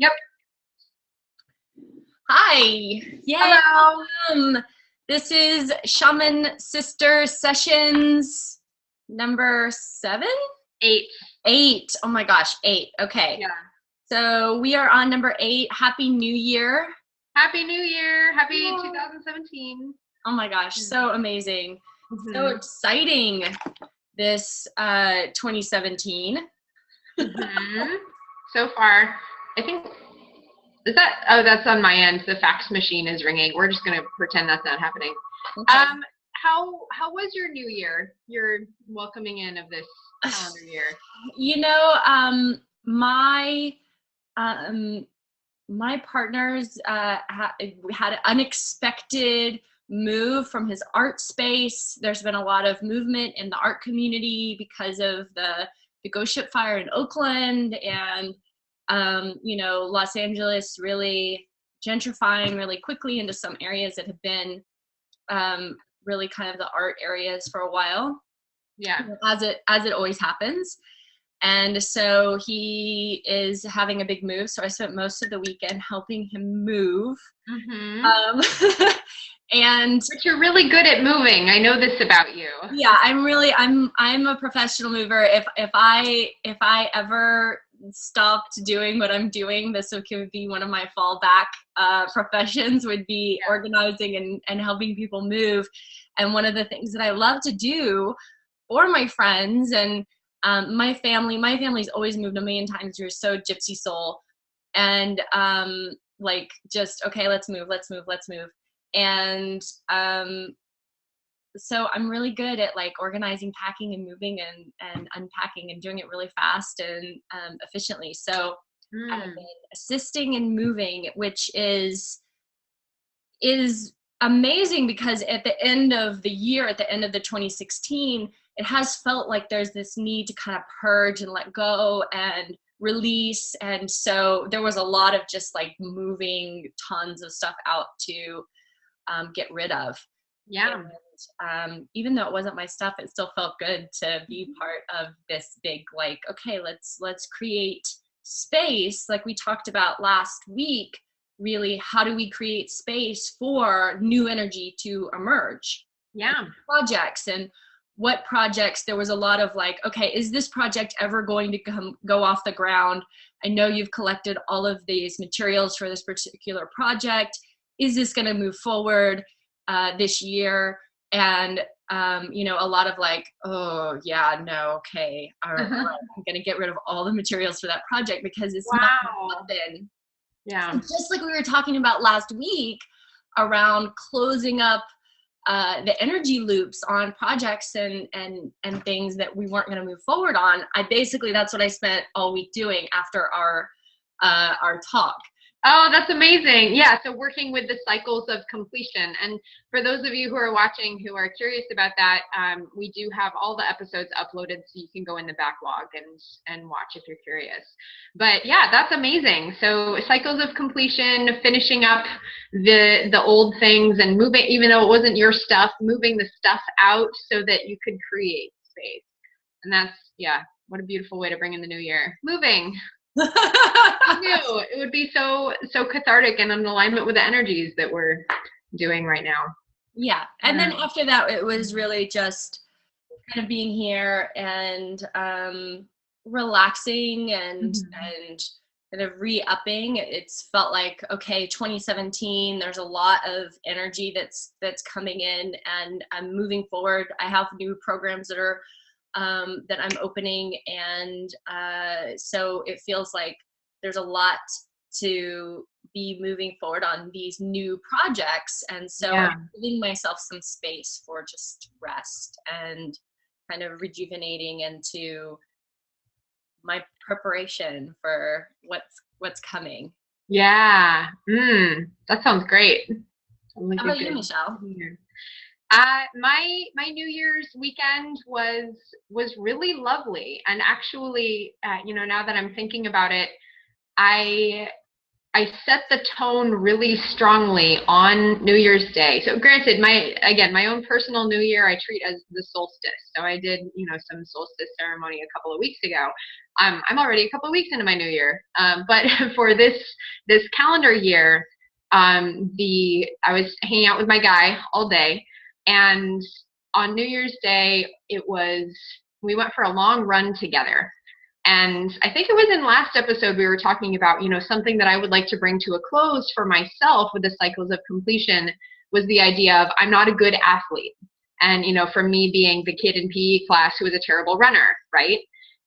Yep. Hi. Yay. Hello. This is Shaman Sister Sessions number 7? 8. 8. Oh my gosh, 8. Okay. Yeah. So we are on number 8. Happy New Year. Happy New Year. Happy 2017. Oh my gosh, so amazing. So exciting, this 2017. So far, I think, that's on my end. The fax machine is ringing. We're just going to pretend that's not happening. Okay. How was your new year? Your welcoming in of this calendar year? My partner's had an unexpected move from his art space. There's been a lot of movement in the art community because of the ghost ship fire in Oakland, and Los Angeles really gentrifying really quickly into some areas that have been really kind of the art areas for a while. Yeah. As it always happens. And so he is having a big move. So I spent most of the weekend helping him move. But you're really good at moving. I know this about you. Yeah, I'm a professional mover. If I ever stopped doing what I'm doing, this could be one of my fallback professions, would be organizing and helping people move. And one of the things that I love to do for my friends and my family's always moved a million times. You're so gypsy soul, and just okay, let's move. And so I'm really good at organizing, packing, and moving and unpacking and doing it really fast and efficiently. So I've been assisting in moving, which is amazing, because at the end of the year, at the end of the 2016, it has felt like there's this need to kind of purge and let go and release. And so there was a lot of just moving tons of stuff out to get rid of. Yeah. And even though it wasn't my stuff, it still felt good to be part of this big, okay, let's create space. Like we talked about last week, really, how do we create space for new energy to emerge? Yeah. Projects, and what projects, there was a lot of okay, is this project ever going to go off the ground? I know you've collected all of these materials for this particular project. Is this going to move forward this year? And a lot of oh yeah, no, okay, all right, I'm going to get rid of all the materials for that project because it's not going to happen. Yeah. And just like we were talking about last week around closing up the energy loops on projects and things that we weren't going to move forward on, that's what I spent all week doing after our talk. Oh, that's amazing. Yeah, so working with the cycles of completion. And for those of you who are watching who are curious about that, we do have all the episodes uploaded, so you can go in the backlog and watch if you're curious. But yeah, that's amazing. So cycles of completion, finishing up the old things and moving, even though it wasn't your stuff, moving the stuff out so that you could create space. And that's, yeah, what a beautiful way to bring in the new year. Moving. It would be so cathartic and in alignment with the energies that we're doing right now. Yeah. And then after that, it was really just kind of being here and relaxing and kind of re-upping. It's felt like, okay, 2017, there's a lot of energy that's coming in, and I'm moving forward. I have new programs that are that I'm opening, and so it feels like there's a lot to be moving forward on these new projects. And so I'm giving myself some space for just rest and kind of rejuvenating into my preparation for what's coming. Yeah. That sounds great. How about you, Michelle? My New Year's weekend was really lovely, and actually, now that I'm thinking about it, I I set the tone really strongly on New Year's Day. So granted, my own personal New Year, I treat as the solstice. So I did, some solstice ceremony a couple of weeks ago. I'm already a couple of weeks into my New Year. But for this calendar year, I was hanging out with my guy all day, and on New Year's Day, we went for a long run together. And I think it was in last episode we were talking about, something that I would like to bring to a close for myself with the cycles of completion was the idea of I'm not a good athlete. And, for me being the kid in PE class who was a terrible runner, right?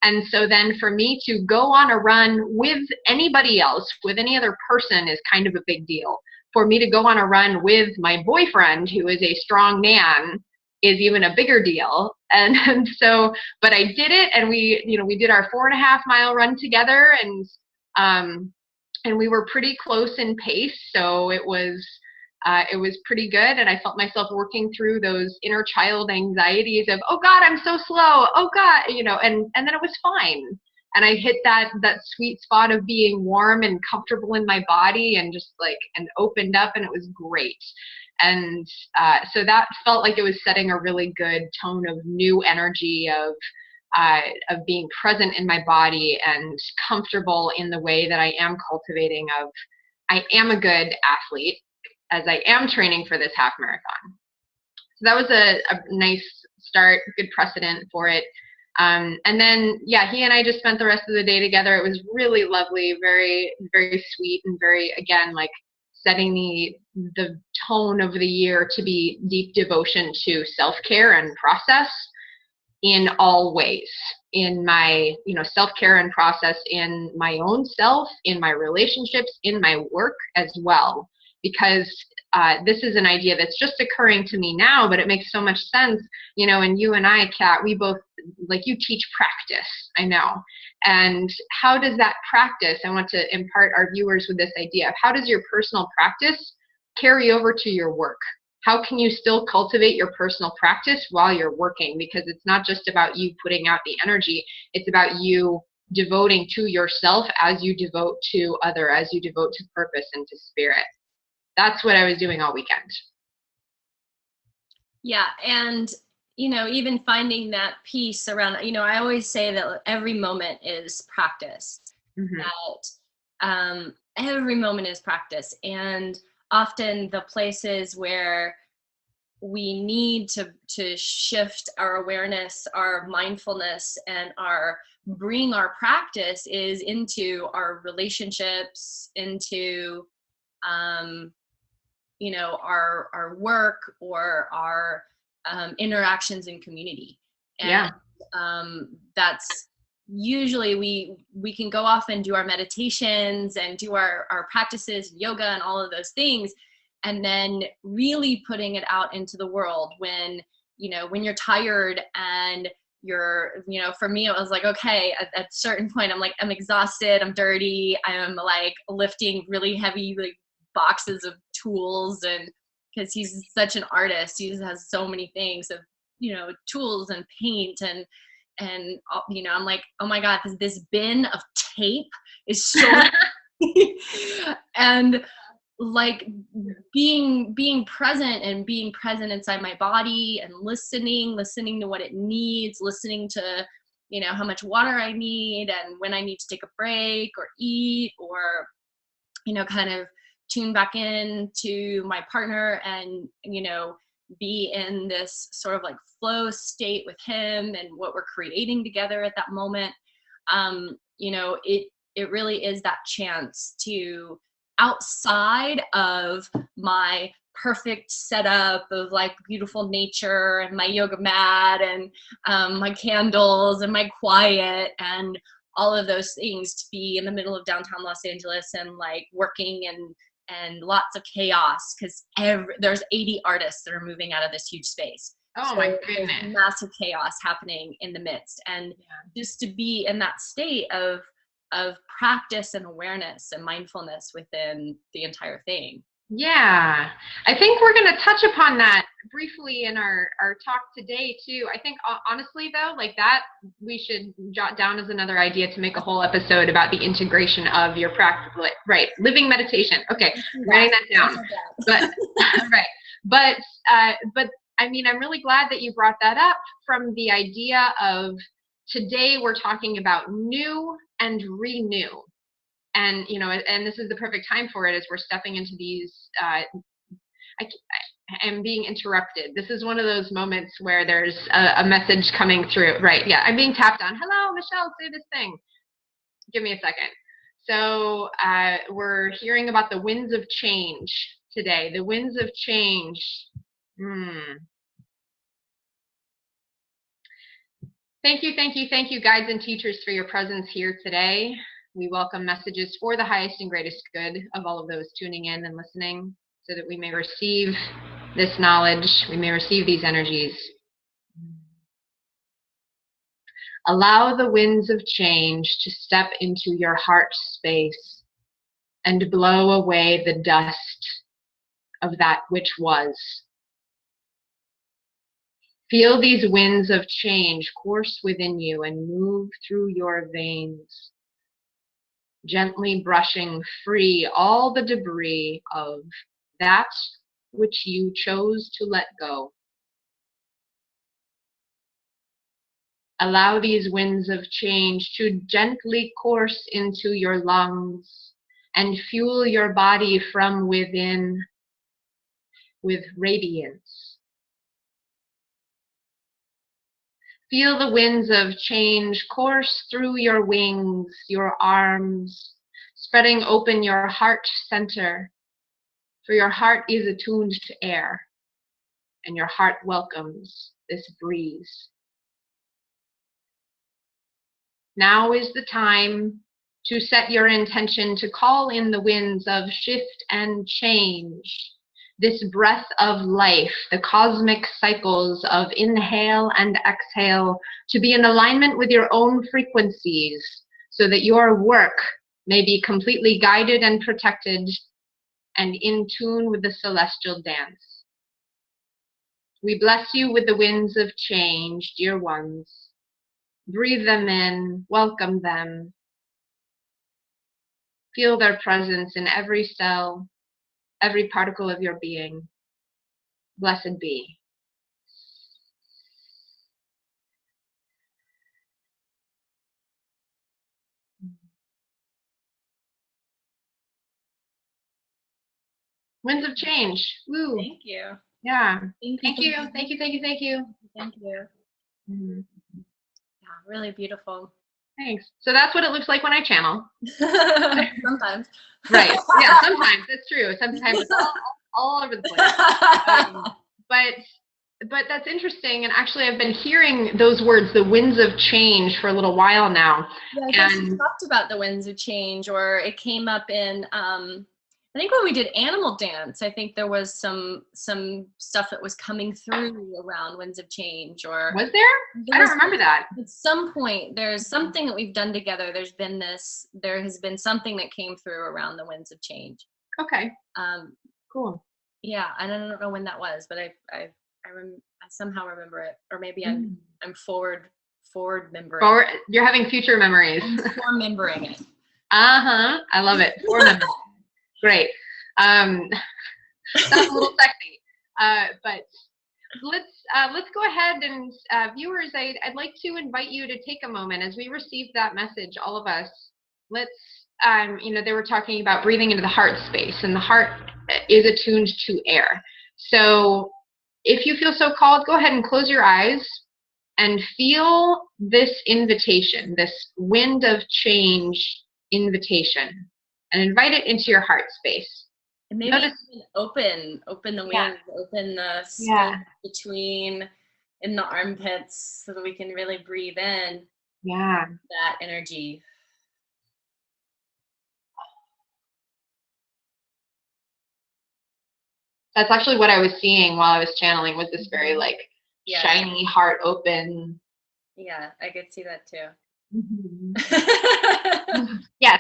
And so then for me to go on a run with anybody else, with any other person is kind of a big deal. For me to go on a run with my boyfriend, who is a strong man, is even a bigger deal. And so, but I did it, and we did our 4.5-mile run together, and we were pretty close in pace. So it was pretty good. And I felt myself working through those inner child anxieties of, oh God, I'm so slow. Oh God, and then it was fine. And I hit that sweet spot of being warm and comfortable in my body and just and opened up, and it was great. And so that felt like it was setting a really good tone of new energy of being present in my body and comfortable in the way that I am cultivating of I am a good athlete as I am training for this half marathon. So that was a nice start, good precedent for it. And then, he and I just spent the rest of the day together. It was really lovely, very, very sweet, and very, again, setting the tone of the year to be deep devotion to self-care and process in all ways, in my, self-care and process in my own self, in my relationships, in my work as well. Because this is an idea that's just occurring to me now, but it makes so much sense, and you and I, Kat, we both, you teach practice, I know. And how does that practice, I want to impart our viewers with this idea of how does your personal practice carry over to your work? How can you still cultivate your personal practice while you're working? Because it's not just about you putting out the energy, it's about you devoting to yourself as you devote to other, as you devote to purpose and to spirit. That's what I was doing all weekend. Yeah. And, even finding that peace around, I always say that every moment is practice. Mm-hmm. That every moment is practice. And often the places where we need to shift our awareness, our mindfulness, and bring our practice is into our relationships, into our work or our interactions in community. And that's usually we can go off and do our meditations and do our practices, yoga and all of those things, and then really putting it out into the world when you're tired and you're, for me, it was okay, at a certain point, I'm exhausted, I'm dirty, I'm lifting really heavy, boxes of tools, and because he's such an artist, he has so many things of tools and paint and I'm oh my God, this bin of tape is so and being present inside my body and listening to what it needs, listening to how much water I need and when I need to take a break or eat or kind of tune back in to my partner and be in this sort of flow state with him and what we're creating together at that moment. It really is that chance to, outside of my perfect setup of beautiful nature and my yoga mat and my candles and my quiet and all of those things, to be in the middle of downtown Los Angeles and working and lots of chaos because there's 80 artists that are moving out of this huge space. Oh, so my goodness. There's massive chaos happening in the midst. And just to be in that state of practice and awareness and mindfulness within the entire thing. Yeah, I think we're going to touch upon that briefly in our talk today too. I think honestly though, like that, we should jot down as another idea to make a whole episode about the integration of your practice, right? Living meditation. Okay, writing that down. But right, but I mean, I'm really glad that you brought that up from the idea of today we're talking about new and renew. And, you know, and this is the perfect time for it as we're stepping into these, I am being interrupted. This is one of those moments where there's a message coming through. Right, yeah, I'm being tapped on. Hello, Michelle, say this thing. Give me a second. So we're hearing about the winds of change today. The winds of change. Thank you, guides and teachers, for your presence here today. We welcome messages for the highest and greatest good of all of those tuning in and listening, so that we may receive this knowledge, we may receive these energies. Allow the winds of change to step into your heart space and blow away the dust of that which was. Feel these winds of change course within you and move through your veins, gently brushing free all the debris of that which you chose to let go. Allow these winds of change to gently course into your lungs and fuel your body from within with radiance. Feel the winds of change course through your wings, your arms, spreading open your heart center, for your heart is attuned to air, and your heart welcomes this breeze. Now is the time to set your intention to call in the winds of shift and change, this breath of life, the cosmic cycles of inhale and exhale, to be in alignment with your own frequencies, so that your work may be completely guided and protected and in tune with the celestial dance. We bless you with the winds of change, dear ones. Breathe them in, welcome them. Feel their presence in every cell, every particle of your being. Blessed be. Winds of change. Woo. Thank you. Yeah. Thank you. Thank you. Thank you. Mm-hmm. Yeah, really beautiful. Thanks. So that's what it looks like when I channel. Sometimes. Right. Yeah, sometimes. That's true. Sometimes it's all over the place. But that's interesting. And actually, I've been hearing those words, the winds of change, for a little while now. Yeah, I guess we talked about the winds of change, or it came up in, I think when we did Animal Dance, I think there was some stuff that was coming through around winds of change. Or was there? I don't remember that. At some point, there's something that we've done together. There has been something that came through around the winds of change. Okay. Cool. Yeah, and I don't know when that was, but I somehow remember it, or maybe I'm forward remembering. You're having future memories. I'm remembering it. I love it. Memory. Great. Sounds a little sexy. But let's go ahead and viewers, I'd like to invite you to take a moment as we receive that message. All of us. Let's they were talking about breathing into the heart space, and the heart is attuned to air. So if you feel so called, go ahead and close your eyes and feel this invitation, this wind of change invitation, and invite it into your heart space. And maybe open the wings, open the space between in the armpits, so that we can really breathe in that energy. That's actually what I was seeing while I was channeling, was this very shiny heart open. Yeah, I could see that too. Yes.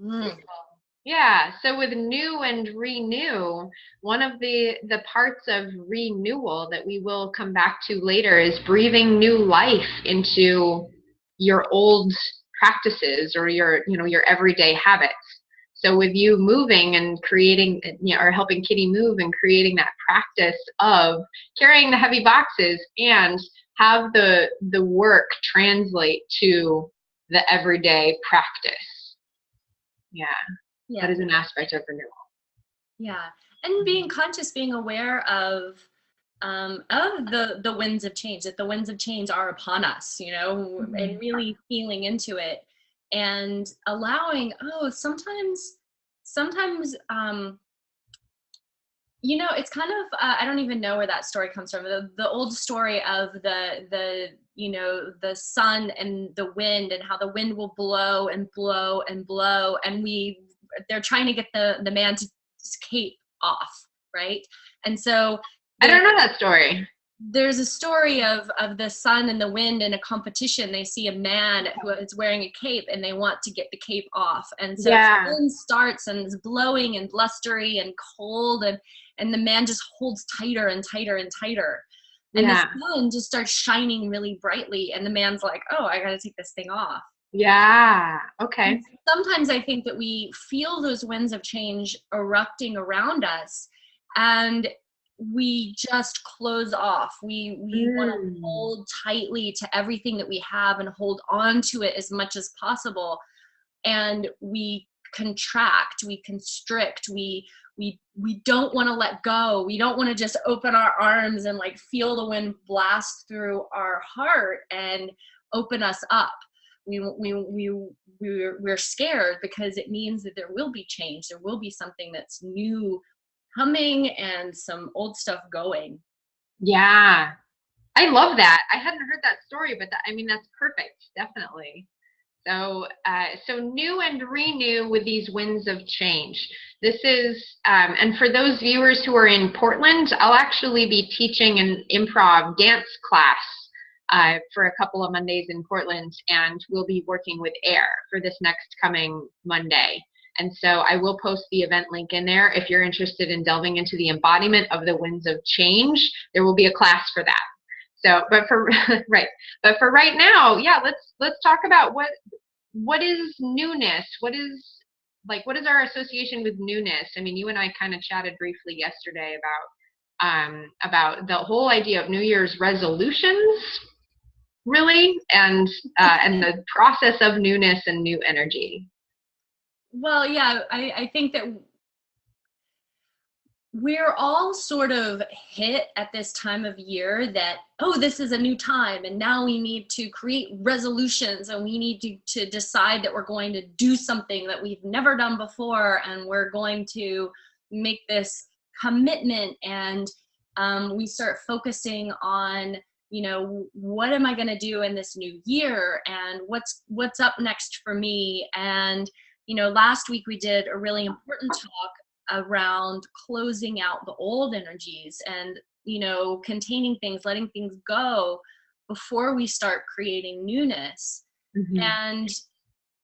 Mm. Yeah, so with new and renew, one of the parts of renewal that we will come back to later is breathing new life into your old practices or your everyday habits. So with you moving and creating, or helping Kitty move and creating that practice of carrying the heavy boxes and have the work translate to the everyday practice. Yeah. That Yeah. is an aspect of renewal. Yeah. And being conscious, being aware of the winds of change, that the winds of change are upon us, and really feeling into it and allowing, sometimes, it's kind of, I don't even know where that story comes from. The old story of the sun and the wind, and how the wind will blow and blow and blow. And they're trying to get the man's cape off. Right. And so I don't know that story. there's a story of the sun and the wind in a competition. They see a man who is wearing a cape and they want to get the cape off. And so the wind starts and is blowing and blustery and cold, and the man just holds tighter and tighter and tighter. And the sun just starts shining really brightly, and the man's like, oh, I got to take this thing off. Yeah. Okay. And sometimes I think that we feel those winds of change erupting around us, and we just close off. We want to hold tightly to everything that we have and hold on to it as much as possible. And we contract, we constrict, we don't want to let go. We don't want to just open our arms and like feel the wind blast through our heart and open us up. We're scared because it means that there will be change. There will be something that's new coming and some old stuff going. Yeah. I love that. I hadn't heard that story, but that's perfect. Definitely. So new and renew with these winds of change. This is, and for those viewers who are in Portland, I'll actually be teaching an improv dance class for a couple of Mondays in Portland, and we'll be working with air for this next coming Monday. And so I will post the event link in there. If you're interested in delving into the embodiment of the winds of change, there will be a class for that. So, but for right now, yeah, let's talk about what is newness? What is our association with newness? I mean, you and I kind of chatted briefly yesterday about the whole idea of New Year's resolutions, really, and the process of newness and new energy. Well, yeah, I think that we're all sort of hit at this time of year that, oh, this is a new time, and now we need to create resolutions, and we need to decide that we're going to do something that we've never done before, and we're going to make this commitment. And we start focusing on, what am I going to do in this new year, and what's up next for me. And last week we did a really important talk around closing out the old energies and containing things, letting things go before we start creating newness. And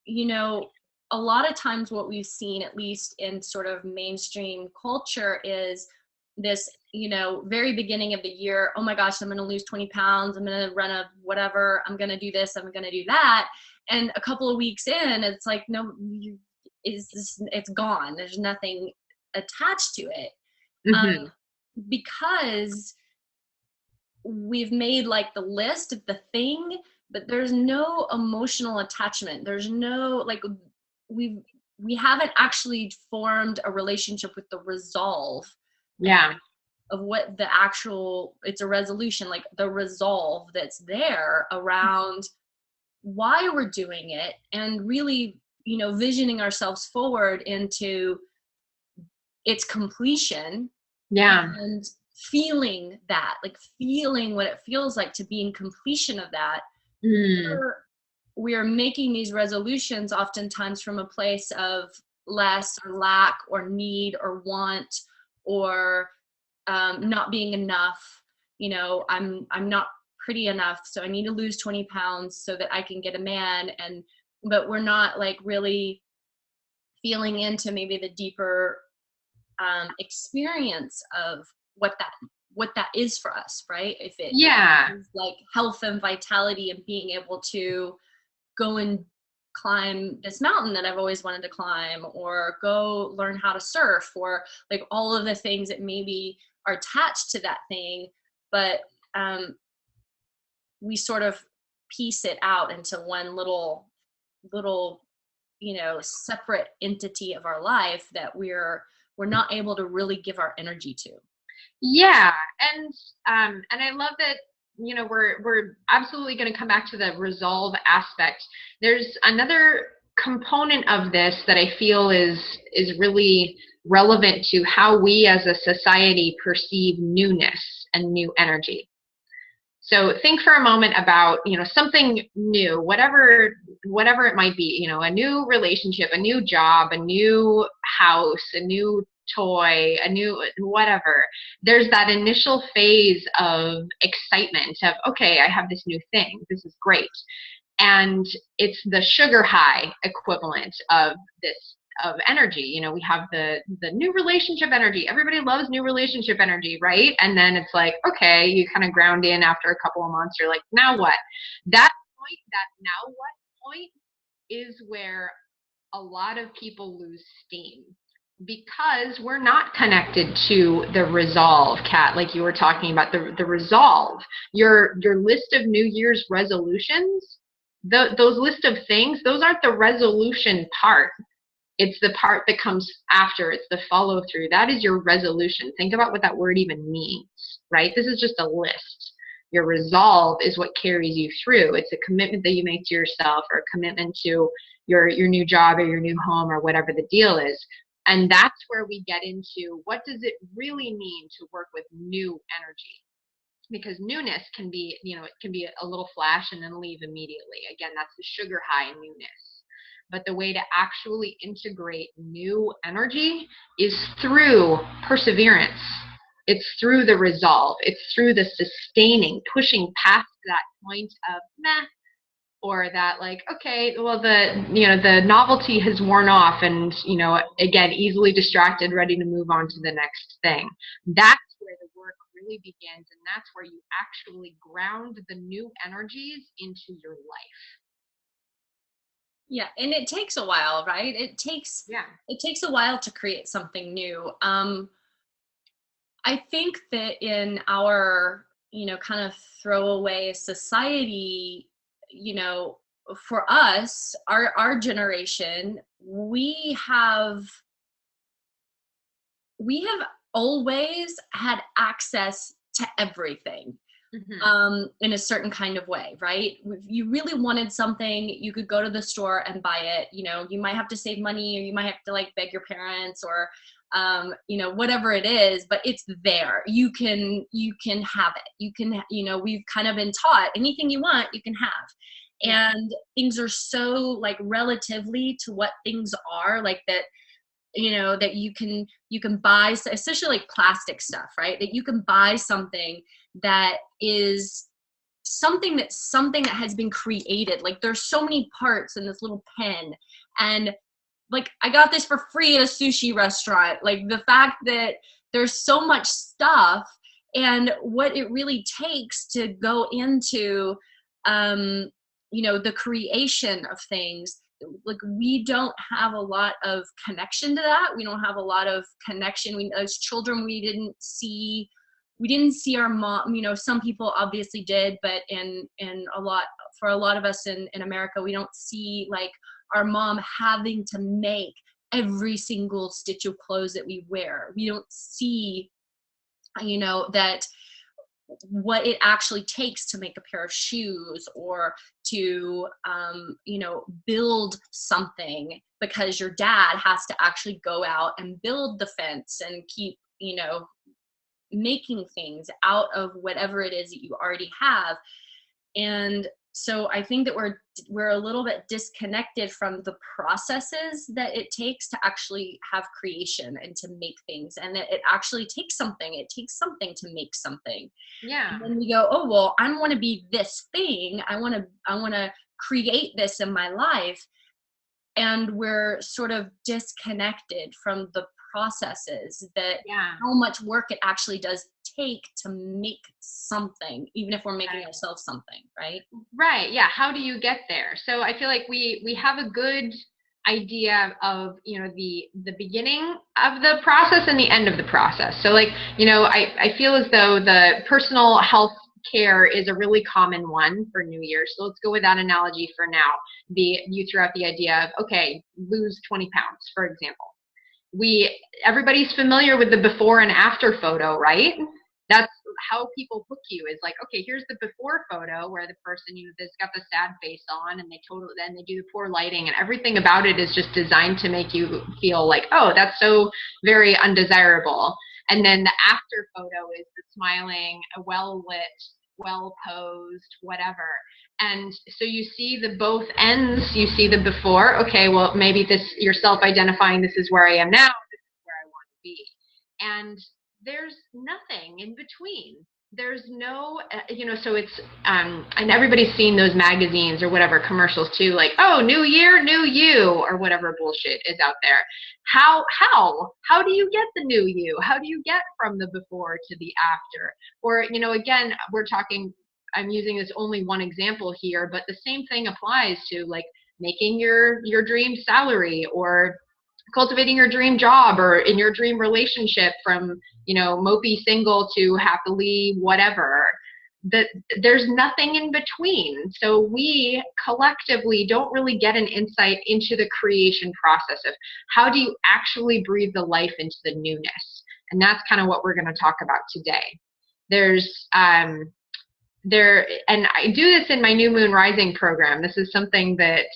a lot of times what we've seen, at least in sort of mainstream culture, is this very beginning of the year, oh my gosh, I'm going to lose 20 pounds, I'm going to run a whatever, I'm going to do this, I'm going to do that. And a couple of weeks in, it's like, no, it's gone. There's nothing attached to it. Because we've made like the list of the thing, but there's no emotional attachment. There's no, like, we haven't actually formed a relationship with the resolve. Of what the actual, it's a resolution, like the resolve that's there around why we're doing it, and really visioning ourselves forward into its completion. And feeling that, like feeling what it feels like to be in completion of that. We are making these resolutions oftentimes from a place of less or lack or need or want or not being enough. I'm not pretty enough, so I need to lose 20 pounds so that I can get a man. But we're not like really feeling into maybe the deeper experience of what that is for us, right? If it is like health and vitality and being able to go and climb this mountain that I've always wanted to climb, or go learn how to surf, or like all of the things that maybe are attached to that thing, but we sort of piece it out into one little separate entity of our life that we're not able to really give our energy to. Yeah, and I love that, we're absolutely going to come back to the resolve aspect. There's another component of this that I feel is really relevant to how we as a society perceive newness and new energy. So think for a moment about, something new, whatever it might be, a new relationship, a new job, a new house, a new toy, a new whatever. There's that initial phase of excitement of, okay, I have this new thing. This is great. And it's the sugar high equivalent of this of energy. We have the new relationship energy. Everybody loves new relationship energy, right? And then it's like, okay, you kind of ground in after a couple of months. You're like, now what? That now what point is where a lot of people lose steam, because we're not connected to the resolve, Kat, like you were talking about, the resolve. Your list of New Year's resolutions, those list of things, those aren't the resolution part. It's the part that comes after. It's the follow through. That is your resolution. Think about what that word even means, right? This is just a list. Your resolve is what carries you through. It's a commitment that you make to yourself, or a commitment to your new job or your new home or whatever the deal is. And that's where we get into, what does it really mean to work with new energy? Because newness can be, it can be a little flash and then leave immediately. Again, that's the sugar high newness. But the way to actually integrate new energy is through perseverance. It's through the resolve. It's through the sustaining, pushing past that point of meh, or that like, okay, well, the novelty has worn off, and, again, easily distracted, ready to move on to the next thing. That's where the work really begins, and that's where you actually ground the new energies into your life. Yeah, and it takes a while, right? It takes a while to create something new. I think that in our, kind of throwaway society, for us, our generation, we have always had access to everything. In a certain kind of way, right? If you really wanted something, you could go to the store and buy it. You might have to save money, or you might have to like beg your parents, or whatever it is, but it's there. You can have it. You can, we've kind of been taught anything you want, you can have. And things are so like relatively to what things are, like that, that you can buy, especially like plastic stuff, right? That you can buy something that is something that has been created. Like there's so many parts in this little pen, and like I got this for free at a sushi restaurant. Like the fact that there's so much stuff, and what it really takes to go into the creation of things. Like we don't have a lot of connection to that. We don't have a lot of connection. As children, we didn't see our mom. Some people obviously did, but for a lot of us in America, we don't see like our mom having to make every single stitch of clothes that we wear. We don't see, that what it actually takes to make a pair of shoes, or to build something, because your dad has to actually go out and build the fence and keep making things out of whatever it is that you already have. And so I think that we're a little bit disconnected from the processes that it takes to actually have creation and to make things, and that it actually takes something. It takes something to make something. Yeah. And then we go, oh well, I want to be this thing. I want to create this in my life. and we're sort of disconnected from the processes that Yeah. how much work it actually does take to make something, even if we're making Right. ourselves something, right? Right. Yeah. How do you get there? So I feel like we have a good idea of, you know, the beginning of the process and the end of the process. So like, you know, I feel as though the personal health care is a really common one for New Year's. So let's go with that analogy for now. You threw out the idea of, okay, lose 20 pounds, for example. Everybody's familiar with the before and after photo, right? That's how people hook you, is like, okay, here's the before photo where the person, you know, that's got the sad face on, and then they do the poor lighting, and everything about it is just designed to make you feel like, oh, that's so very undesirable. And then the after photo is the smiling, well lit, well posed, whatever. And so you see the both ends. You see the before, okay, well, maybe you're self-identifying, this is where I am now, this is where I want to be. And there's nothing in between. There's no, you know, so it's, and everybody's seen those magazines or whatever commercials too, like, oh, new year, new you, or whatever bullshit is out there. How do you get the new you? How do you get from the before to the after? Or, you know, again, I'm using this only one example here, but the same thing applies to like making your dream salary, or cultivating your dream job, or in your dream relationship from, you know, mopey single to happily whatever. That there's nothing in between. So we collectively don't really get an insight into the creation process of how do you actually breathe the life into the newness. And that's kind of what we're going to talk about today. And I do this in my New Moon Rising program. This is something that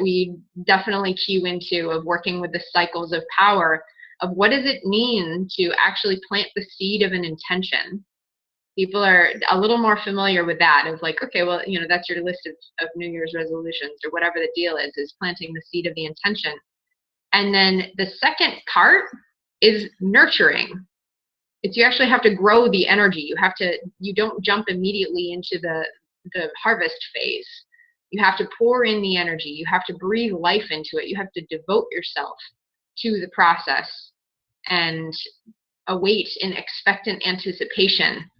we definitely cue into, of working with the cycles of power, of what does it mean to actually plant the seed of an intention. People are a little more familiar with that, of like, okay, well, you know, that's your list of New Year's resolutions or whatever the deal is planting the seed of the intention. And then the second part is nurturing. It's, you actually have to grow the energy. You don't jump immediately into the harvest phase. You have to pour in the energy. You have to breathe life into it. You have to devote yourself to the process and await in expectant anticipation.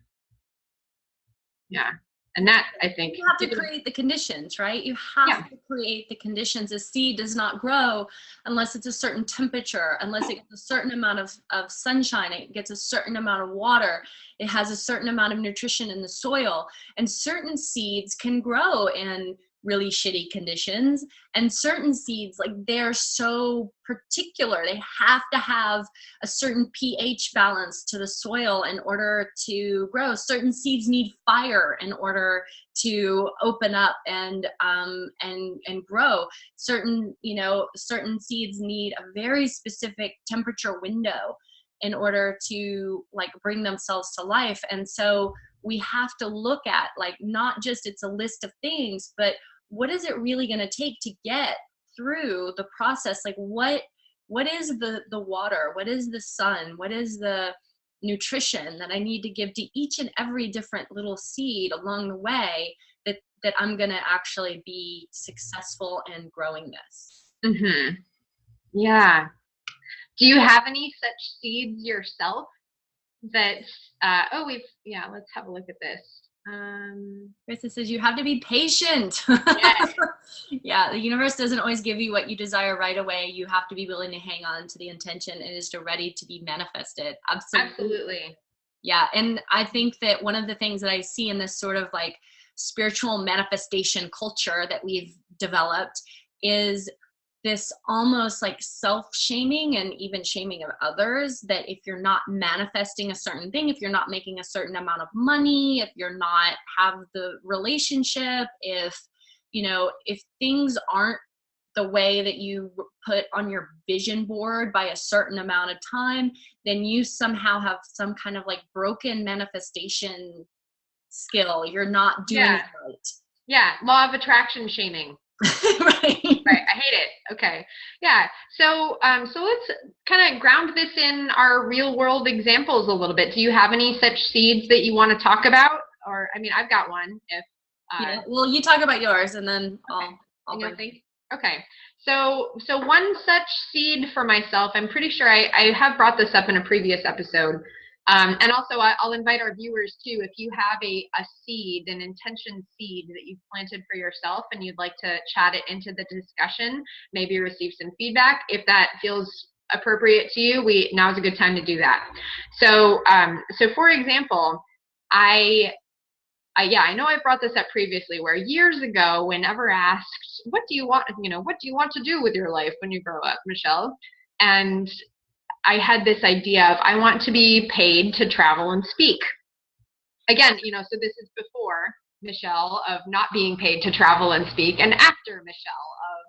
Yeah. And that, I think, you have to create the conditions, right? You have to create the conditions. A seed does not grow unless it's a certain temperature, unless it gets a certain amount of sunshine, it gets a certain amount of water, it has a certain amount of nutrition in the soil. And certain seeds can grow in really shitty conditions, and certain seeds, like, they're so particular, they have to have a certain pH balance to the soil in order to grow. Certain seeds need fire in order to open up and grow. Certain seeds need a very specific temperature window in order to, like, bring themselves to life. And so we have to look at, like, not just it's a list of things, but what is it really going to take to get through the process? Like, what is the water? What is the sun? What is the nutrition that I need to give to each and every different little seed along the way that I'm going to actually be successful in growing this? Mm-hmm. Yeah. Do you have any such seeds yourself that, let's have a look at this. Krista says you have to be patient. Yes. Yeah, the universe doesn't always give you what you desire right away. You have to be willing to hang on to the intention, and is ready to be manifested. Absolutely. Yeah, and I think that one of the things that I see in this sort of like spiritual manifestation culture that we've developed is this almost like self-shaming and even shaming of others, that if you're not manifesting a certain thing, if you're not making a certain amount of money, if you're not have the relationship, if things aren't the way that you put on your vision board by a certain amount of time, then you somehow have some kind of like broken manifestation skill. You're not doing it right. Yeah, law of attraction shaming. Right. Right. I hate it. Okay. Yeah. So let's kind of ground this in our real world examples a little bit. Do you have any such seeds that you want to talk about? Or, I mean, I've got one. If well, you talk about yours, and then I'll think. Okay. So one such seed for myself, I'm pretty sure I have brought this up in a previous episode. And also I'll invite our viewers too, if you have a seed, an intention seed that you've planted for yourself and you'd like to chat it into the discussion, maybe receive some feedback. If that feels appropriate to you, now's a good time to do that. So for example, yeah, I know I brought this up previously where years ago, whenever asked, what do you want to do with your life when you grow up, Michelle? And I had this idea of I want to be paid to travel and speak. Again, so this is before Michelle of not being paid to travel and speak, and after Michelle of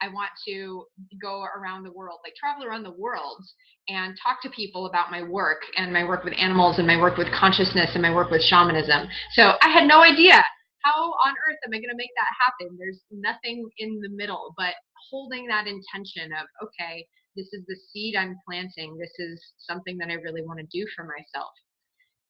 I want to go around the world, like travel around the world and talk to people about my work and my work with animals and my work with consciousness and my work with shamanism. So I had no idea how on earth am I going to make that happen? There's nothing in the middle, but holding that intention of, okay, this is the seed I'm planting. This is something that I really want to do for myself.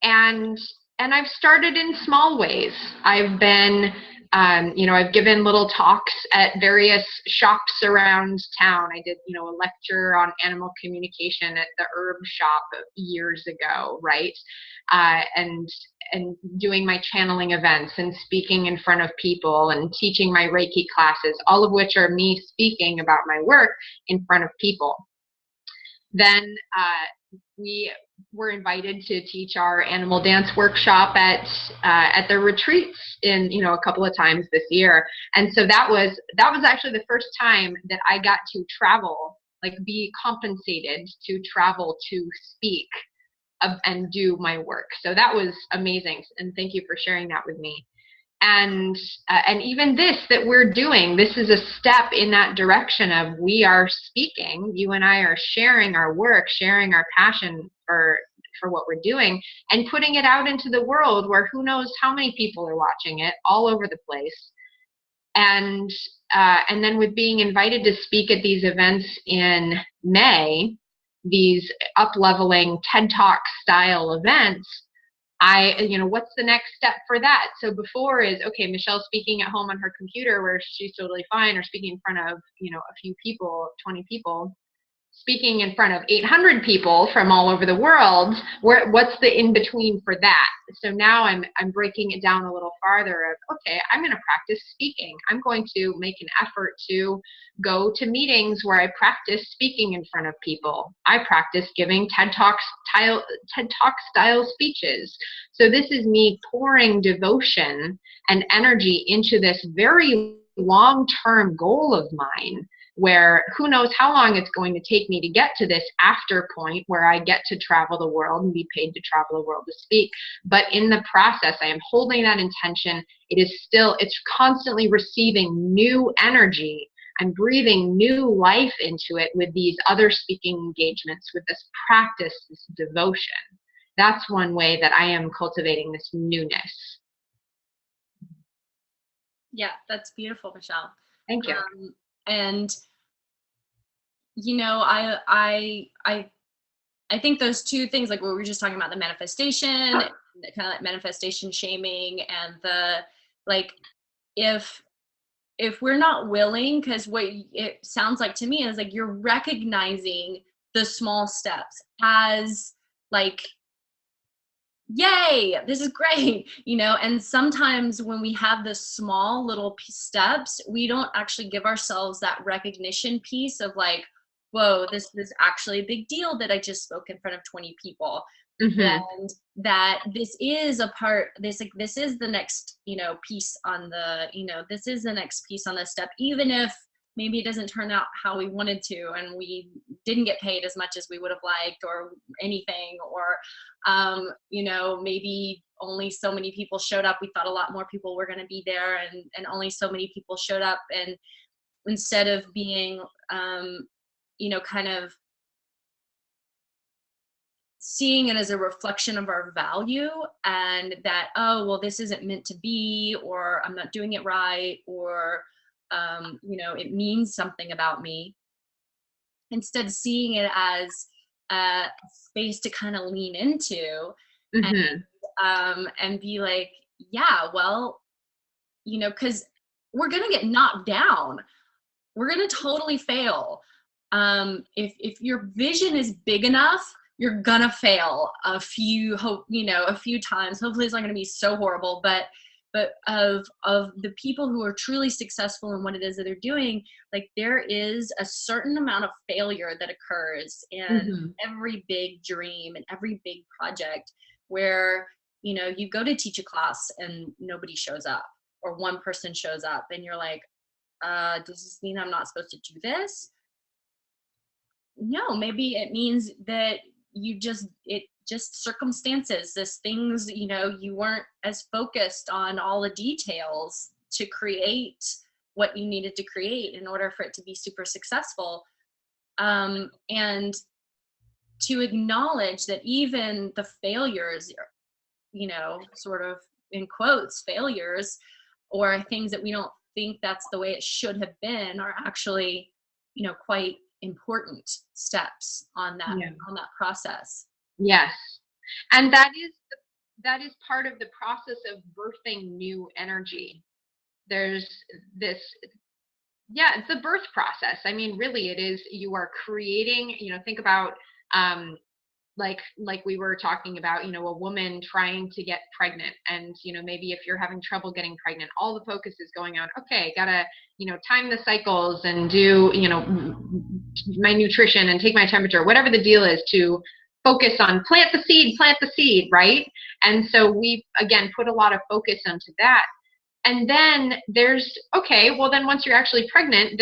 And I've started in small ways. I've been, I've given little talks at various shops around town. I did, a lecture on animal communication at the herb shop years ago, right? And doing my channeling events and speaking in front of people and teaching my Reiki classes, all of which are me speaking about my work in front of people. Then we were invited to teach our animal dance workshop at the retreats in a couple of times this year, and so that was actually the first time that I got to travel, like be compensated to travel to speak and do my work. So that was amazing, and thank you for sharing that with me. And even this that we're doing, this is a step in that direction of we are speaking. You and I are sharing our work, sharing our passion for what we're doing, and putting it out into the world where who knows how many people are watching it all over the place. And then with being invited to speak at these events in May, these up-leveling TED Talk style events, what's the next step for that? So before is, okay, Michelle's speaking at home on her computer where she's totally fine, or speaking in front of, a few people, 20 people, speaking in front of 800 people from all over the world. What's the in between for that? So now I'm breaking it down a little farther of, okay, I'm going to practice speaking. I'm going to make an effort to go to meetings where I practice speaking in front of people. I practice giving TED Talk style speeches. So this is me pouring devotion and energy into this very long-term goal of mine, where who knows how long it's going to take me to get to this after point where I get to travel the world and be paid to travel the world to speak. But in the process, I am holding that intention. It's constantly receiving new energy. I'm breathing new life into it with these other speaking engagements, with this practice, this devotion. That's one way that I am cultivating this newness. Yeah, that's beautiful, Michelle. Thank you. And I think those two things, like what we were just talking about, the manifestation, kind of like manifestation shaming, and the like, if we're not willing, because what it sounds like to me is like you're recognizing the small steps as like, yay, this is great, and sometimes when we have the small little steps, we don't actually give ourselves that recognition piece of like, whoa, this is actually a big deal that I just spoke in front of 20 people. Mm-hmm. And that this is a part, this is the next, piece on the, this is the next piece on the step, even if maybe it doesn't turn out how we wanted to, and we didn't get paid as much as we would have liked or anything, or, maybe only so many people showed up. We thought a lot more people were going to be there, and only so many people showed up. And instead of being, kind of seeing it as a reflection of our value, and that, oh, well, this isn't meant to be, or I'm not doing it right, or, it means something about me. Instead, seeing it as a space to kind of lean into, mm-hmm. And be like, yeah, well, because we're going to get knocked down. we're going to totally fail. If your vision is big enough, you're gonna fail a few times. Hopefully it's not gonna be so horrible, but of the people who are truly successful in what it is that they're doing, like there is a certain amount of failure that occurs in every big dream and every big project where, you go to teach a class and nobody shows up, or one person shows up and you're like, does this mean I'm not supposed to do this? No, maybe it means that just circumstances, this things, you weren't as focused on all the details to create what you needed to create in order for it to be super successful. And to acknowledge that even the failures, sort of in quotes, failures, or things that we don't think that's the way it should have been, are actually, quite important steps on that process. Yes. And that is part of the process of birthing new energy. There's this, it's the birth process. I mean, really it is, you are creating, think about, like we were talking about, a woman trying to get pregnant, and maybe if you're having trouble getting pregnant, all the focus is going on, okay, gotta time the cycles and do my nutrition and take my temperature, whatever the deal is, to focus on plant the seed, right? And so we again put a lot of focus onto that. And then there's, okay, well then once you're actually pregnant,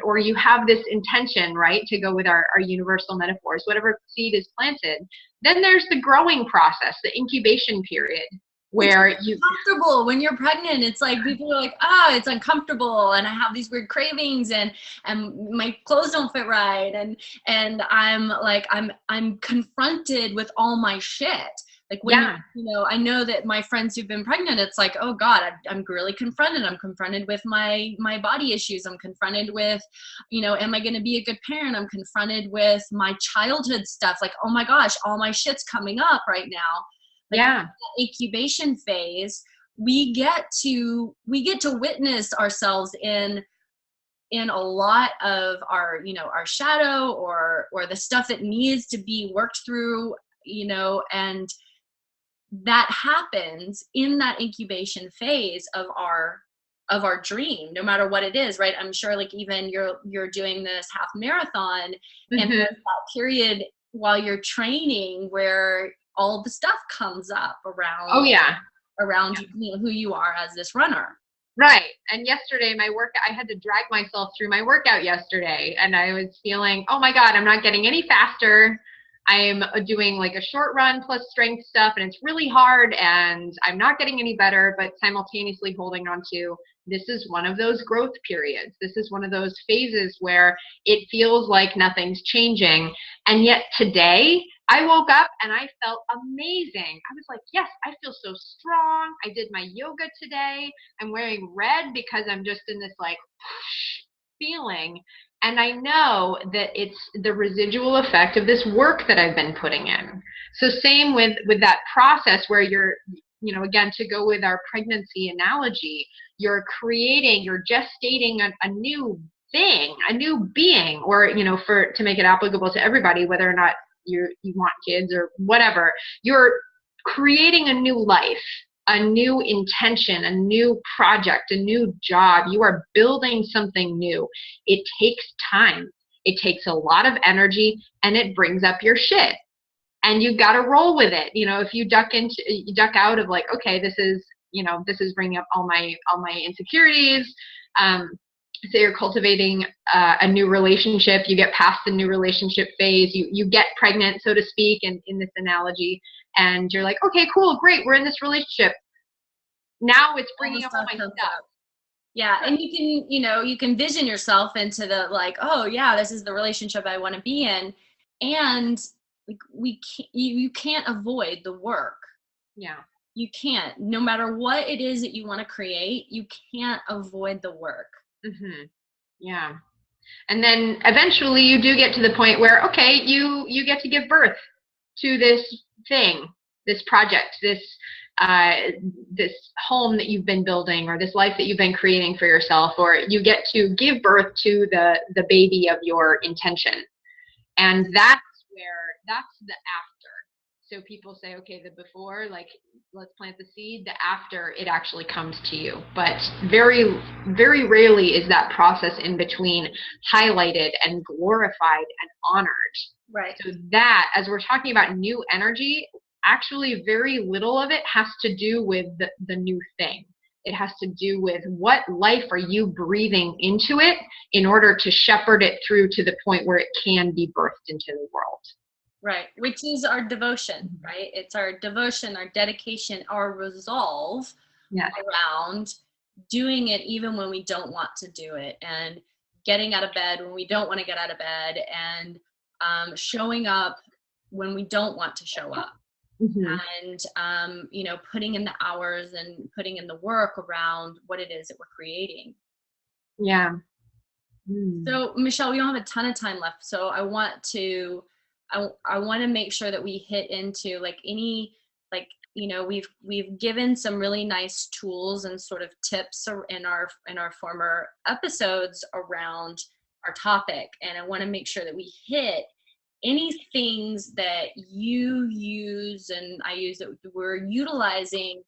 or you have this intention, right, to go with our universal metaphors, whatever seed is planted, then there's the growing process, the incubation period, where it's comfortable when you're pregnant. It's like people are like, it's uncomfortable, and I have these weird cravings, and my clothes don't fit right, and I'm like, I'm confronted with all my shit. Like when, I know that my friends who've been pregnant, it's like, oh God, I'm really confronted. I'm confronted with my body issues. I'm confronted with, am I going to be a good parent? I'm confronted with my childhood stuff. Like, oh my gosh, all my shit's coming up right now. Like, in the incubation phase, we get to witness ourselves in a lot of our, our shadow, or the stuff that needs to be worked through, and that happens in that incubation phase of our dream, no matter what it is, right? I'm sure, like, even you're doing this half marathon, and there's that period while you're training where all the stuff comes up around who you are as this runner. Right. And yesterday, I had to drag myself through my workout yesterday, and I was feeling, oh my God, I'm not getting any faster. I'm doing like a short run plus strength stuff, and it's really hard, and I'm not getting any better, but simultaneously holding on to, this is one of those growth periods. This is one of those phases where it feels like nothing's changing. And yet today I woke up and I felt amazing. I was like, yes, I feel so strong. I did my yoga today. I'm wearing red because I'm just in this like feeling. And I know that it's the residual effect of this work that I've been putting in. So same with that process where you're, again, to go with our pregnancy analogy, you're gestating a new thing, a new being, or, to make it applicable to everybody, whether or not you want kids or whatever, you're creating a new life, a new intention, a new project, a new job. You are building something new. It takes time. It takes a lot of energy, and it brings up your shit. And you got to roll with it. If you duck out of like, okay, this is bringing up all my insecurities. Say you're cultivating a new relationship, you get past the new relationship phase, you get pregnant, so to speak, in this analogy, and you're like, okay, cool, great, we're in this relationship. Now it's bringing up all my stuff. Yeah, and you can vision yourself into the like, oh yeah, this is the relationship I want to be in, and like you can't avoid the work. Yeah. You can't. No matter what it is that you want to create, you can't avoid the work. Mm-hmm. Yeah. And then eventually you do get to the point where, okay, you get to give birth to this thing, this project, this this home that you've been building, or this life that you've been creating for yourself, or you get to give birth to the baby of your intention. And that's the after. So people say, okay, the before, like, let's plant the seed. The after, it actually comes to you. But very, very rarely is that process in between highlighted and glorified and honored. Right. So that, as we're talking about new energy, actually very little of it has to do with the new thing. It has to do with what life are you breathing into it in order to shepherd it through to the point where it can be birthed into the world. Right, which is our devotion, right? It's our devotion, our dedication, our resolve around doing it even when we don't want to do it, and getting out of bed when we don't want to get out of bed, and showing up when we don't want to show up. And you know, putting in the hours and putting in the work around what it is that we're creating. So Michelle, we don't have a ton of time left, so I want to make sure that we hit into like any, like, you know, we've given some really nice tools and sort of tips in our former episodes around our topic, and I want to make sure that we hit any things that you use and I use that we're utilizing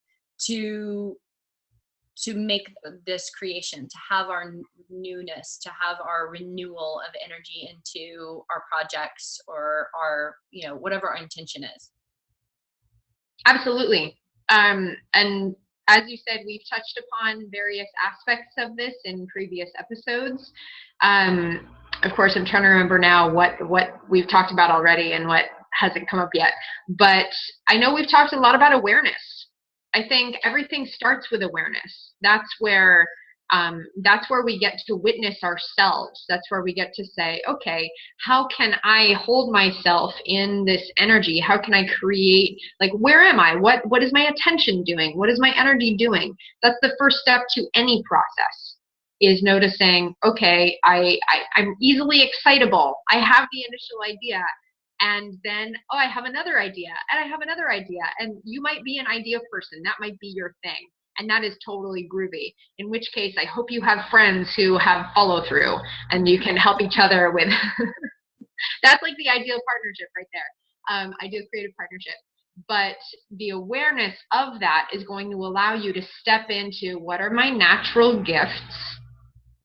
to make this creation, to have our newness, to have our renewal of energy into our projects or our, you know, whatever our intention is. Absolutely. And as you said, we've touched upon various aspects of this in previous episodes. Of course, I'm trying to remember now what we've talked about already and what hasn't come up yet. But I know we've talked a lot about awareness. I think everything starts with awareness. That's where we get to witness ourselves. That's where we get to say, okay, how can I hold myself in this energy? How can I create, like, where am I? What is my attention doing? What is my energy doing? That's the first step to any process, is noticing, okay, I'm easily excitable. I have the initial idea. And then, oh, I have another idea, and I have another idea. And you might be an idea person. That might be your thing. And that is totally groovy. In which case, I hope you have friends who have follow through and you can help each other with. That's like the ideal partnership right there. Ideal creative partnership. But the awareness of that is going to allow you to step into, what are my natural gifts?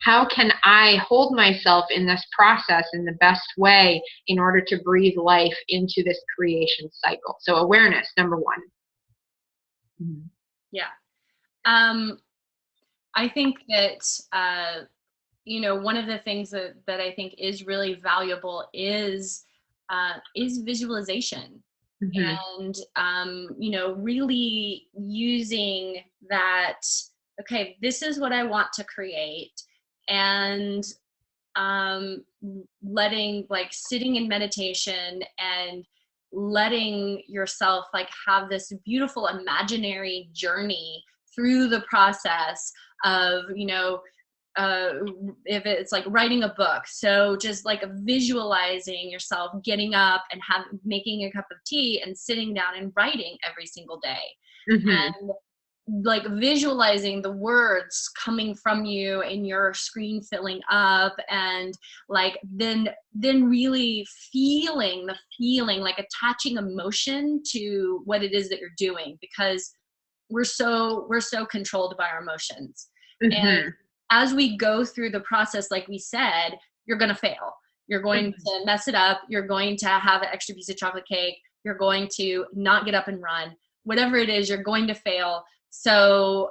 How can I hold myself in this process in the best way in order to breathe life into this creation cycle? So awareness, number one. Yeah. I think that, you know, one of the things that I think is really valuable is visualization. And, you know, really using that, okay, this is what I want to create. And letting, like, sitting in meditation and letting yourself like have this beautiful imaginary journey through the process of, you know, if it's like writing a book, so just like visualizing yourself getting up and making a cup of tea and sitting down and writing every single day. And like visualizing the words coming from you and your screen filling up, and like then really feeling the feeling, like attaching emotion to what it is that you're doing, because we're so controlled by our emotions. And as we go through the process, like we said, you're going to fail. You're going to mess it up. You're going to have an extra piece of chocolate cake. You're going to not get up and run. Whatever it is, you're going to fail. So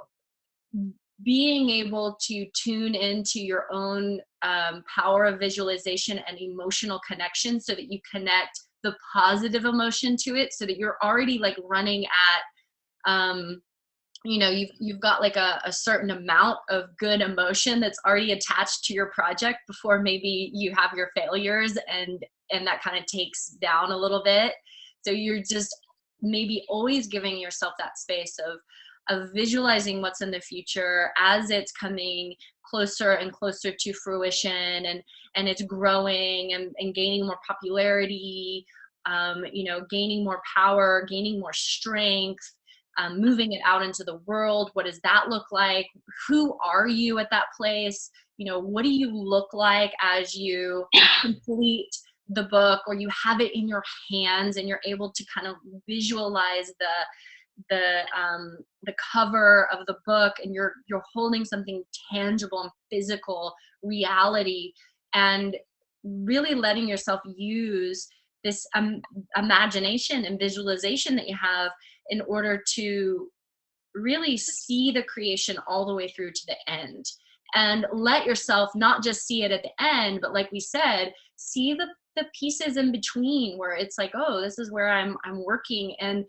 being able to tune into your own power of visualization and emotional connection, so that you connect the positive emotion to it, so that you're already like running at, you know, you've got like a certain amount of good emotion that's already attached to your project before maybe you have your failures, and that kind of takes down a little bit. So you're just maybe always giving yourself that space of visualizing what's in the future as it's coming closer and closer to fruition, and it's growing and gaining more popularity, you know, gaining more power, gaining more strength, moving it out into the world. What does that look like? Who are you at that place? You know, what do you look like as you complete the book, or you have it in your hands and you're able to kind of visualize the cover of the book, and you're holding something tangible and physical reality, and really letting yourself use this imagination and visualization that you have in order to really see the creation all the way through to the end, and let yourself not just see it at the end, but like we said, see the pieces in between where it's like, oh, this is where I'm working, and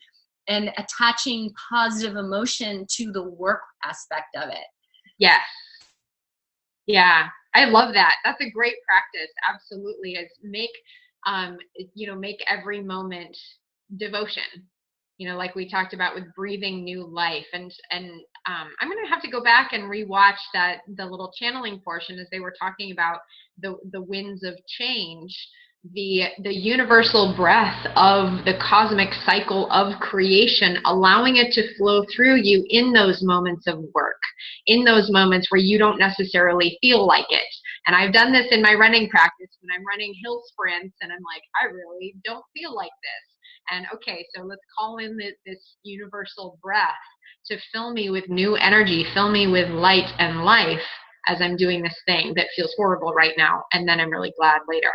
attaching positive emotion to the work aspect of it. Yes. Yeah, I love that. That's a great practice. Absolutely. Is make, make every moment devotion, like we talked about with breathing new life. And I'm going to have to go back and rewatch the little channeling portion as they were talking about the winds of change, the universal breath of the cosmic cycle of creation, allowing it to flow through you in those moments of work, in those moments where you don't necessarily feel like it. And I've done this in my running practice when I'm running hill sprints and I'm like, I really don't feel like this. And okay, so let's call in this universal breath to fill me with new energy, fill me with light and life as I'm doing this thing that feels horrible right now. And then I'm really glad later.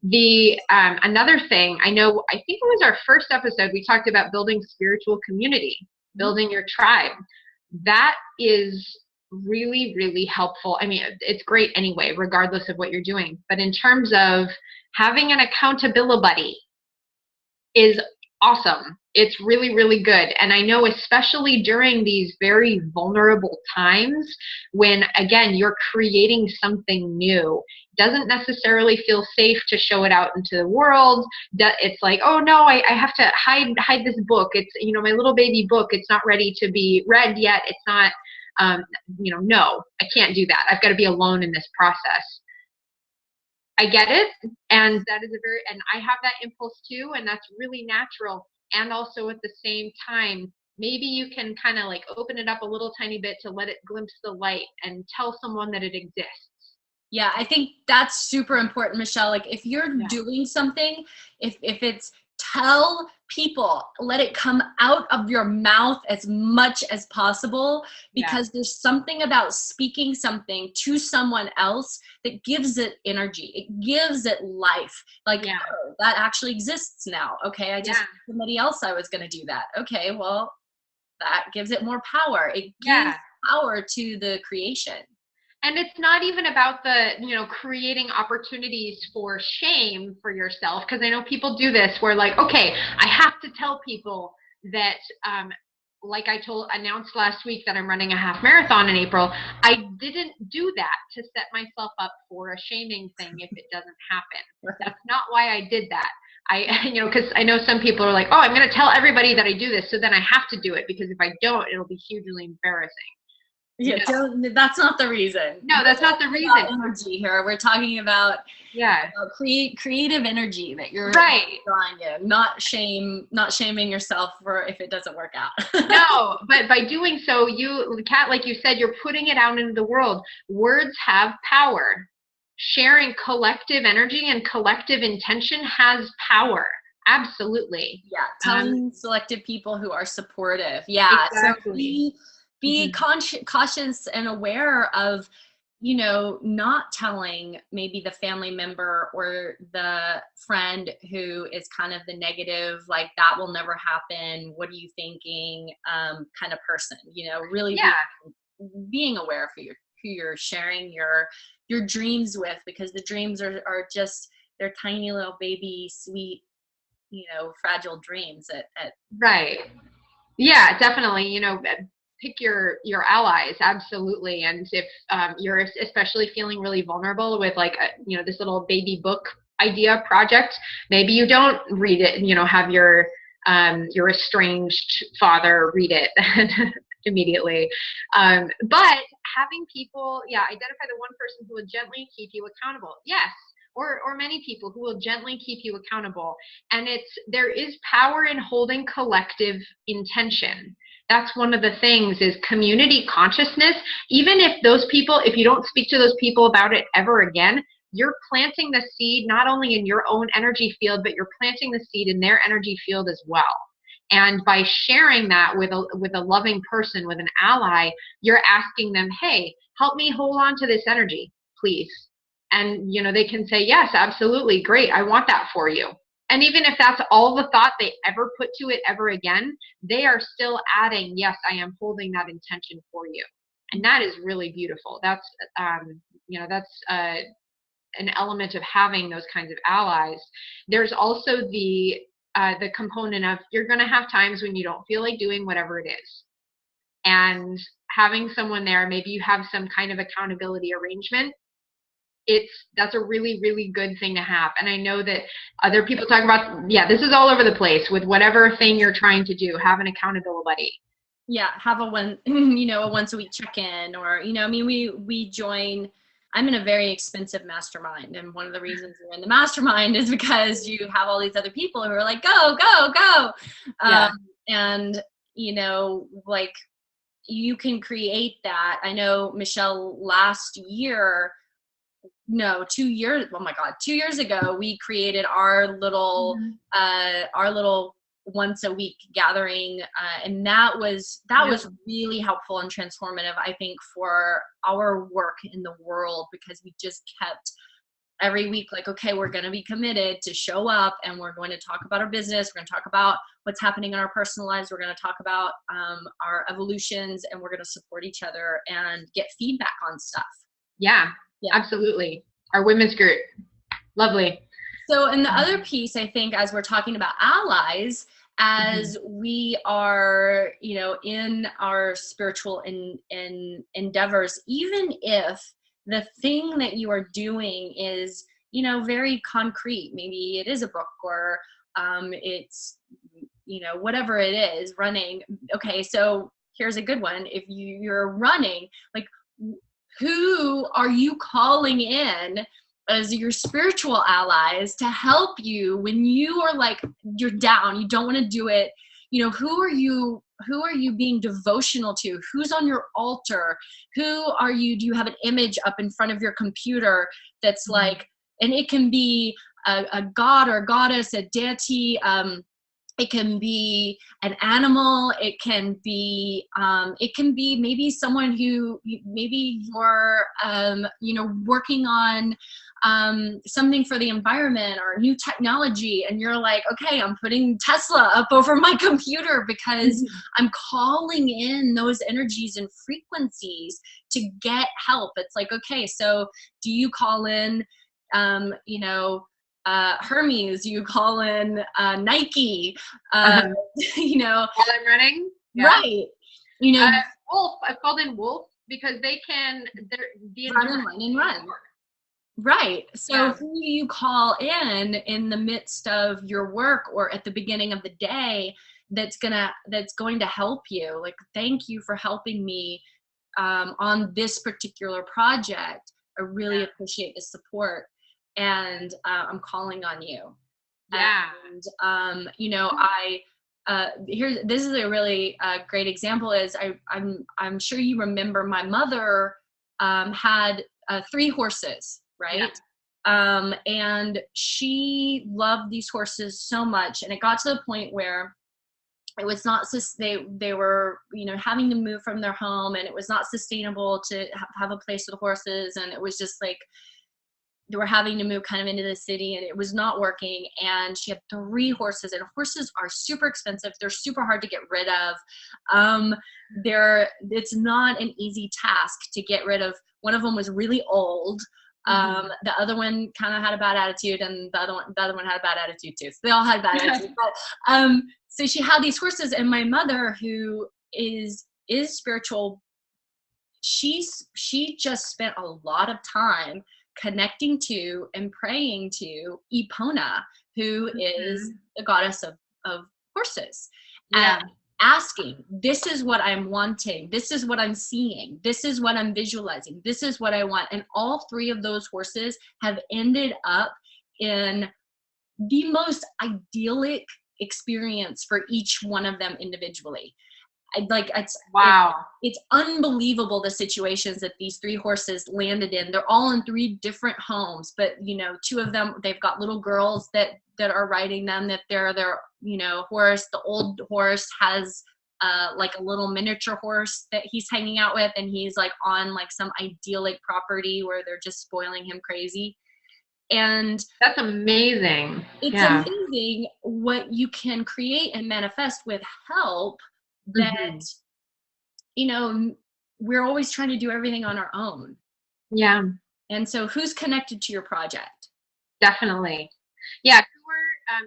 Another thing, I think it was our first episode, we talked about building spiritual community, building your tribe. That is really, really helpful. I mean, it's great anyway, regardless of what you're doing. But in terms of having an accountability buddy is awesome. It's really, really good. And I know especially during these very vulnerable times when, again, you're creating something new, doesn't necessarily feel safe to show it out into the world. It's like, oh no, I have to hide this book. It's, my little baby book. It's not ready to be read yet. It's not, no, I can't do that. I've got to be alone in this process. I get it. And that is and I have that impulse too. And that's really natural. And also at the same time, maybe you can kind of like open it up a little tiny bit to let it glimpse the light and tell someone that it exists. Yeah, I think that's super important, Michelle. Like if you're doing something, if it's tell people, let it come out of your mouth as much as possible, because there's something about speaking something to someone else that gives it energy. It gives it life. Like, oh, that actually exists now. Okay, I just told somebody else I was going to do that. Okay, well, that gives it more power. It gives power to the creation. And it's not even about creating opportunities for shame for yourself. Because I know people do this where like, okay, I have to tell people that, like I announced last week that I'm running a half marathon in April. I didn't do that to set myself up for a shaming thing if it doesn't happen. That's not why I did that. Because I know some people are like, oh, I'm going to tell everybody that I do this, so then I have to do it, because if I don't, it'll be hugely embarrassing. Yeah, that's not the reason. No, that's not the reason. Energy here. We're talking about creative energy that you're drawing in, not shaming yourself for if it doesn't work out. No, but by doing so, Kat, like you said, you're putting it out into the world. Words have power. Sharing collective energy and collective intention has power. Absolutely. Yeah, telling selective people who are supportive. Yeah, exactly. So be cautious and aware of, not telling maybe the family member or the friend who is kind of the negative, like that will never happen, what are you thinking, kind of person, really being aware of who you're sharing your dreams with, because the dreams are just, they're tiny little baby, sweet, fragile dreams right. Yeah, definitely. Pick your allies. Absolutely. And if you're especially feeling really vulnerable with like, this little baby book idea project, maybe you don't read it, have your estranged father read it immediately. But having people, identify the one person who will gently keep you accountable. Yes, or many people who will gently keep you accountable. And there is power in holding collective intention. That's one of the things, is community consciousness. Even if those people, if you don't speak to those people about it ever again, you're planting the seed not only in your own energy field, but you're planting the seed in their energy field as well. And by sharing that with a loving person, with an ally, you're asking them, hey, help me hold on to this energy, please. And, they can say, yes, absolutely, great, I want that for you. And even if that's all the thought they ever put to it ever again, they are still adding, yes, I am holding that intention for you. And that is really beautiful. That's, an element of having those kinds of allies. There's also the component of, you're going to have times when you don't feel like doing whatever it is. And having someone there, maybe you have some kind of accountability arrangement, that's a really, really good thing to have. And I know that other people talk about, this is all over the place with whatever thing you're trying to do, have an accountability buddy. Yeah, have a once a week check-in, or, we join. I'm in a very expensive mastermind, and one of the reasons you're in the mastermind is because you have all these other people who are like, go, go, go. Yeah. And, like, you can create that. I know, Michelle, last year, no, 2 years, oh my God, 2 years ago, we created our little once a week gathering. And that was really helpful and transformative, I think, for our work in the world, because we just kept every week like, okay, we're going to be committed to show up, and we're going to talk about our business. We're going to talk about what's happening in our personal lives. We're going to talk about our evolutions, and we're going to support each other and get feedback on stuff. Yeah, absolutely. Our women's group. Lovely. So, and the other piece, I think, as we're talking about allies, as we are, in our spiritual endeavors, even if the thing that you are doing is, very concrete, maybe it is a book, or it's, whatever it is, running. Okay, so here's a good one. If you're running, like, who are you calling in as your spiritual allies to help you when you are like, you're down, you don't want to do it? Who are you being devotional to? Who's on your altar? Do you have an image up in front of your computer that's like, and it can be a god or goddess, a deity, it can be an animal. It can be maybe someone who maybe you're, working on something for the environment or new technology. And you're like, okay, I'm putting Tesla up over my computer because I'm calling in those energies and frequencies to get help. It's like, okay, so do you call in, Hermes, you call in Nike, While I'm running. Yeah. Right. Wolf, I've called in Wolf because they can run. Right. So who do you call in the midst of your work or at the beginning of the day that's going to help you? Like, thank you for helping me on this particular project. I really appreciate the support. And I'm calling on you. Yeah. And this is a really great example. Is I'm sure you remember my mother had 3 horses, right? Yeah. And she loved these horses so much, and it got to the point where it was not they were having to move from their home, and it was not sustainable to have a place for the horses, and it was just like they were having to move kind of into the city, and it was not working. And she had 3 horses, and horses are super expensive. They're super hard to get rid of. It's not an easy task to get rid of. One of them was really old. The other one kind of had a bad attitude, and the other one had a bad attitude too. So they all had bad attitude. But, so she had these horses, and my mother, who is spiritual, she just spent a lot of time connecting to and praying to Epona, who is the goddess of horses. Yeah. asking, this is what I'm wanting, this is what I'm seeing, this is what I'm visualizing, this is what I want. And all three of those horses have ended up in the most idyllic experience for each one of them individually. Wow. It's unbelievable the situations that these three horses landed in. They're all in three different homes, but you know, two of them, they've got little girls that are riding them, that they're their, you know, horse. The old horse has like a little miniature horse that he's hanging out with, and he's like on like some idyllic property where they're just spoiling him crazy. And that's amazing. It's amazing what you can create and manifest with help that, you know, we're always trying to do everything on our own. Yeah. And so who's connected to your project? Definitely. Yeah.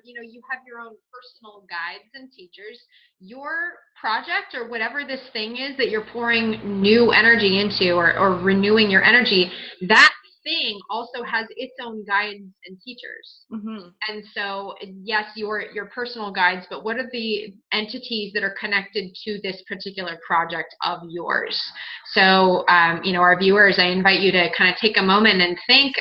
You know, you have your own personal guides and teachers. Your project, or whatever this thing is that you're pouring new energy into, or renewing your energy, that thing also has its own guides and teachers. And so, yes, your personal guides, but what are the entities that are connected to this particular project of yours? So, you know, our viewers, I invite you to kind of take a moment and think,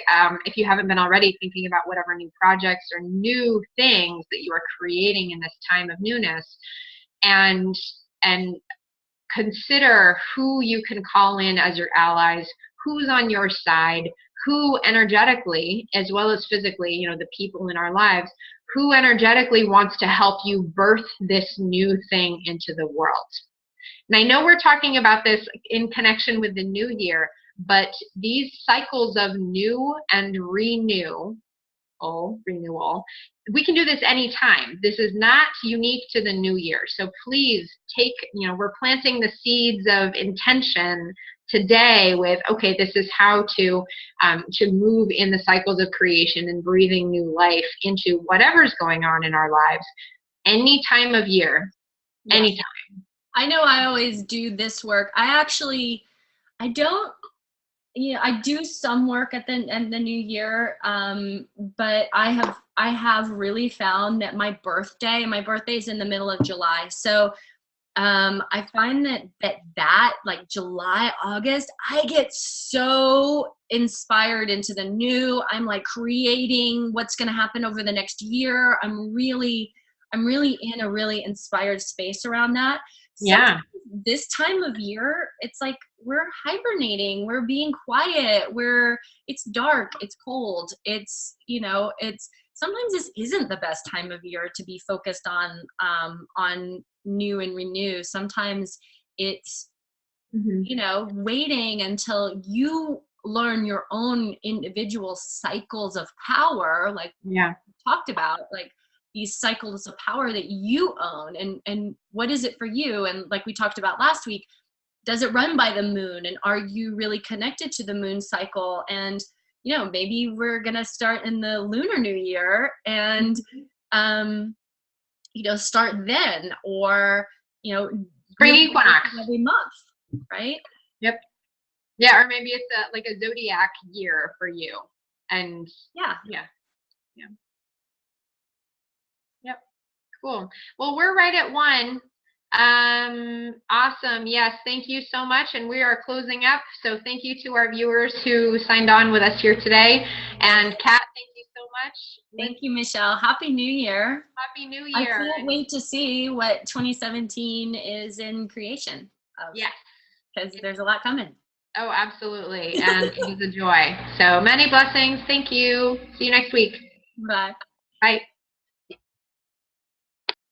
if you haven't been already, thinking about whatever new projects or new things that you are creating in this time of newness, and consider who you can call in as your allies, who's on your side, who energetically, as well as physically, you know, the people in our lives, who energetically wants to help you birth this new thing into the world. And I know we're talking about this in connection with the new year, but these cycles of new and renewal, we can do this anytime. This is not unique to the new year. So please take, you know, we're planting the seeds of intention today with, okay, this is how to move in the cycles of creation and breathing new life into whatever's going on in our lives, any time of year, anytime. I know I always do this work. I don't, you know, I do some work at the new year, but I have really found that my birthday is in the middle of July. So I find that like July, August, I get so inspired into the new. I'm like creating what's going to happen over the next year. I'm really in a really inspired space around that. Yeah. This time of year, it's like we're hibernating, we're being quiet, it's dark, it's cold, it's, you know, it's sometimes this isn't the best time of year to be focused on new and renew. Sometimes it's, you know, waiting until you learn your own individual cycles of power, like we talked about, like these cycles of power that you own, and what is it for you? And like we talked about last week, does it run by the moon, and are you really connected to the moon cycle? And you know, maybe we're gonna start in the lunar new year and you know, start then, or you know, spring equinox every month, right? Yep. Yeah, or maybe it's like a zodiac year for you. And yeah. Yep. Cool. Well, we're right at 1. Awesome. Yes, thank you so much. And we are closing up. So thank you to our viewers who signed on with us here today. And Kat, thank you so much. Thank you, Michelle. Happy New Year. Happy New Year. I can't wait to see what 2017 is in creation of. Yes. Because there's a lot coming. Oh, absolutely. And it is a joy. So many blessings. Thank you. See you next week. Bye. Bye.